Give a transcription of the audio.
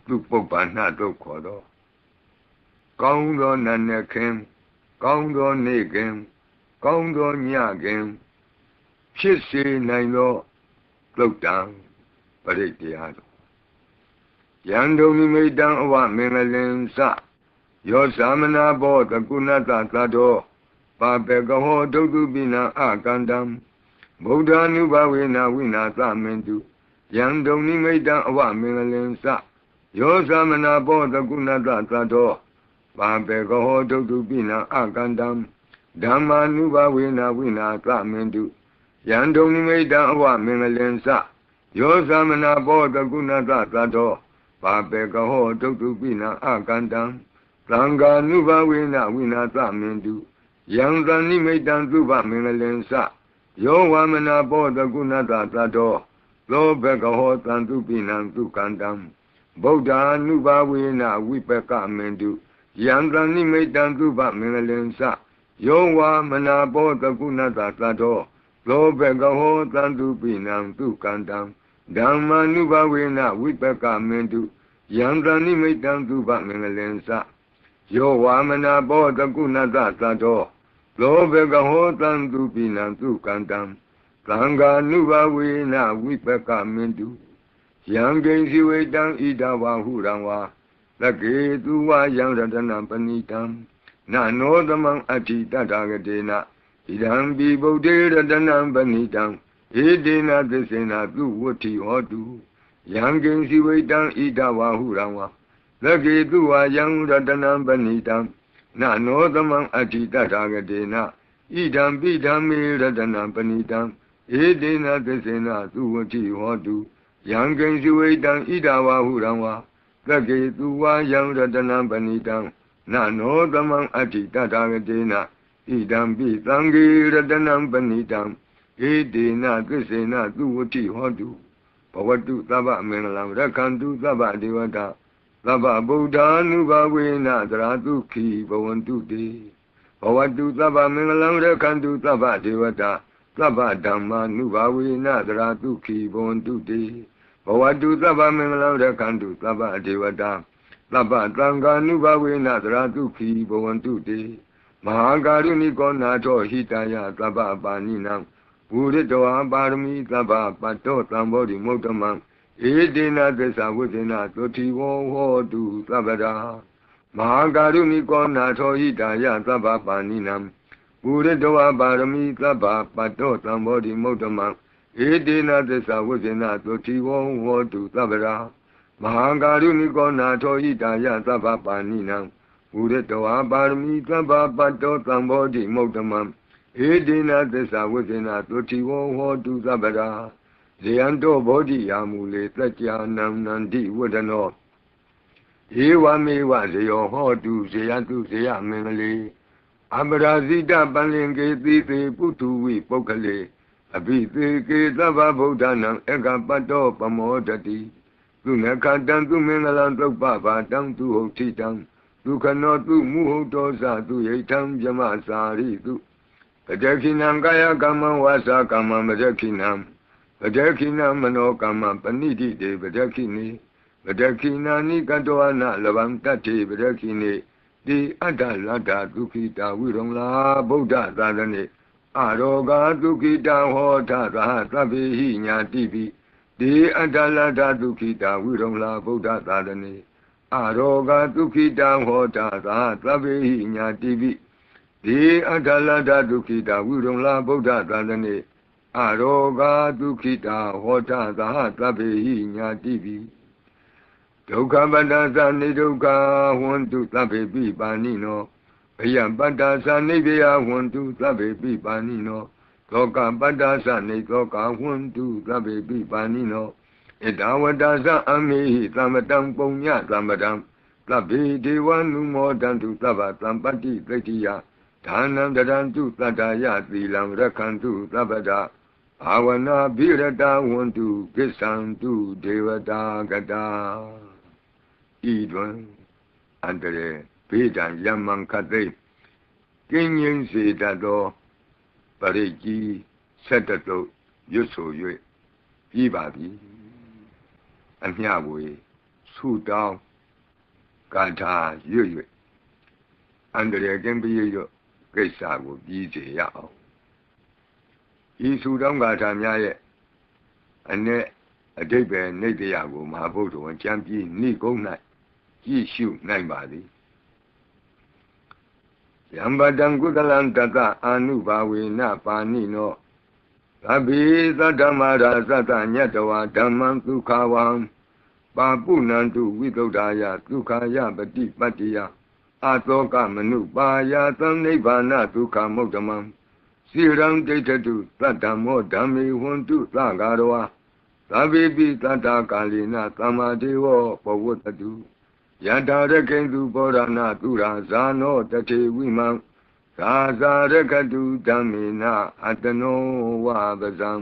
သူပုပ္ပန္နတို့ခေါ်တော့ကောင်းသောနတ်နဲ့ခင်ကောင်းသောနေ့ခင်ကောင်းသောညခင်ဖြစ်စေနိုင်သောသုတ်တံပရိတ်တရားတို့ယံဒုံနိမိတံအဝမင်္ဂလင်စယောသမနာဘောတကုဏတသတ္တောပါပေကဟောဒုတုပိနံအကန္တံဗုဒ္ဓ ानु ဘဝေနဝိနာသမင်တုယံဒုံနိမိတံအဝမင်္ဂလင်စယောသမနာဘောတကုဏတသတ္တောပါပေကဟောဒုတုပိနံအကန္တံဓမ္မာနုဘဝေနဝိနာသမင်တုယံဒုံနိမိတံအဝမင်္ဂလင်စယောသမနာဘောတကုဏတသတ္တောပါပေကဟောဒုတုပိနံအကန္တံသံဃာနုဘဝေနဝိနာသမင်တုယံသနိမိတံသုဘမင်္ဂလင်စယောဝမနာဘောတကုဏတသတ္တောသောဘကဟောတံတုပိနံသုကန္တံဗုဒ္ဓ ानु ဘဝေနဝိပကမင်တုယံသနိမိတံသုဘမင်္ဂလင်စယောဝမနာဘောတကုဏတသတ္တောသောဘကဟောတံတုပိနံသုကန္တံဓမ္မာနုဘဝေနဝိပကမင်တုယံသနိမိတံသုဘမင်္ဂလင်စယောဝမနာဘောတကုဏတသတ္တောလောဘကဟောတံတုပိနံသုကန္တံသံဃာနုဘဝေနဝိပကမင်တုယံကိဉ္စီဝေတံဣဒဝါဟုရံဝါလကေသူဝယံရတနံပဏိတံနနောသမံအဋ္ဌိတတဂတေနဣဒံပိဗုဒ္ဓေရတနံပဏိတံဧတေနသစ္စေနသူဝဋ္ဌိဟောတုယံကိဉ္စီဝေတံဣဒဝါဟုရံဝါလကေသူဝယံရတနံပဏိတံနနောသမံအဋ္ဌိတတဂတေနဣဒံပိဓမ္မေရတနံပဏိတံဧတေနသစ္စေနသူဝဋ္ဌိဟောတုယံကိဉ္စီဝေတံဣဒဝါဟုရံဝါလကေသူဝယံရတနံပဏိတံနနောသမံအဋ္ဌိတတဂတေနဣဒံပိသံဃေရတနံပဏိတံဧတေနသစ္စေနသူဝဋ္ဌိဟောတုဘဝတုသဗ္ဗမင်္ဂလံရက္ခန္တုသဗ္ဗဒေဝတာသဗ္ဗဗုဒ္ဓ ानु ဘဝေနသရတုခိဘဝန္တုတေဘဝတုသဗ္ဗမင်္ဂလံရက္ခန္တုသဗ္ဗဒေဝတာသဗ္ဗဓမ္မာနုဘဝေနသရတုခိဘဝန္တုတေဘဝတုသဗ္ဗမင်္ဂလံရက္ခန္တုသဗ္ဗဒေဝတာသဗ္ဗသံဃာနုဘဝေနသရတုခိဘဝန္တုတေမဟာကာရုဏိကောနာထောဟိတယသဗ္ဗပါဏိနံဘူရိတောပါရမီသဗ္ဗပတ္တောသံဘောဓိမုဒ္ဓမံဧတေနသစ္စာဝိသေနသုတိဝောဟောတုသဗ္ဗရာမဟာကာရုဏိကောနာထောဟိတယသဗ္ဗပါဏိနံဘူရိတောပါရမီသဗ္ဗပတ္တောသံဘောဓိမုဒ္ဓမံဧတေနသစ္စာဝိသေနသုတိဝောဟောတုသဗ္ဗရာမဟာကာရုဏိကောနာထောဟိတယသဗ္ဗပါဏိနံဘူရိတောပါရမီသဗ္ဗပတ္တောသံဘောဓိမုဒ္ဓမံဧတေနသစ္စာဝိသေနသုတိဝောဟောတုသဗ္ဗရာဇယံတောဘောဓိယာမူလေသัจ जा နံနန္တိဝဒနောဧဝမေဝဇယောဟောတုဇယတုဇယမင်္ဂလေအပရာဇိတပလင်ကေတိသေပုထုဝိပုဂ္ဂလေအဘိသေကေသဗ္ဗဗုဒ္ဓနာဧကပတ္တောပမောတတိသူနခတံသူမင်္ဂလံသုပ္ပဘာတံသူဟုတ်တိတံသူခနောသူမုဟုတ်တောသသူယိထံဗြမစာရိတုပတခိနံကာယကမ္မဝါစာကမ္မပတခိနံပတခိနမနောကမ္မပဏိတိတေပတခိနိပတခိနာနိကတောအနလဗံတတ္တိပတခိနိတိအတ္တလတ္တဒုခိတာဝိရုံလာဗုဒ္ဓသာသနေအရောဂဒုခိတာဟောထသဟသဗ္ဗေဟိညာတိပိတိအတ္တလတ္တဒုခိတာဝိရုံလာဗုဒ္ဓသာသနေအရောဂဒုခိတာဟောထသဟသဗ္ဗေဟိညာတိပိတိအတ္တလတ္တဒုခိတာဝိရုံလာဗုဒ္ဓသာသနေအရောဂဒုခိတာဟောထသဟသဗ္ဗေဟိညာတိပိဒုက္ခပတ္တသနိဒုက္ခဟွန္တုသဗ္ဗေပိပါဏိနောဘယပတ္တသနိဗ္ဗယဟွန္တုသဗ္ဗေပိပါဏိနောသောကပတ္တသနိသောကဟွန္တုသဗ္ဗေပိပါဏိနောဣဒဝတ္တသအမေဟိသမ္ပတံပုံညသမ္ပတံသဗ္ဗေဒေဝနုမောတံတုသဗ္ဗသံပတ္တိသတိယဒါနံတရံတုသတ္တယသီလံရက္ခန္တုသဗ္ဗဒဘာဝနာဘိရတဝန္တုကိစ္ဆံတုဒေဝတာကတာဤတွင်အန္တရေဘေးဒံယမံခတ်သိကင်းငြိမ်းစေတတ်သောပရိကြီးဆက်တတုရွတ်ဆို၍ပြီးပါပြီအမျှဝေ ဆုတောင်းဂါထာရွတ်အန္တရာယ်ကင်းပြီးတော့ကိစ္စကိုပြီးစေရအောင်ဤဆုတောင်းဂါထာများရဲ့အ내အဓိပ္ပာယ်နိတ္တယကိုမဟာဗုဒ္ဓဝန်ကြံပြီးနှိကုံး၌ကြည့်ရှုနိုင်ပါသည်ယံပတံကုသလံတတအာနုဘာဝေနပါဏိနောသဗ္ဗေသတ္တမရာသတ္တညတဝါဓမ္မံဒုက္ခဝံပါပုဏ္ဏံတုဝိသုဒ္ဓာယဒုက္ခယပတိပတ္တိယအာသောကမနုပါယသံနိဗ္ဗာနဒုက္ခမုဒ္ဓမံစိရံဒိဋ္ဌတုသတ္တမောဓမ္မေဝန္တုသဂါရဝါသဗ္ဗေပိသတ္တကာလိနသမ္မာဒေဝပဝတ္တုယထာရကိဉ္စုဘောရဏသူရာဇာနောတထေဝိမံသာဇာရကတုဓမ္မေနအတနောဝပဇံ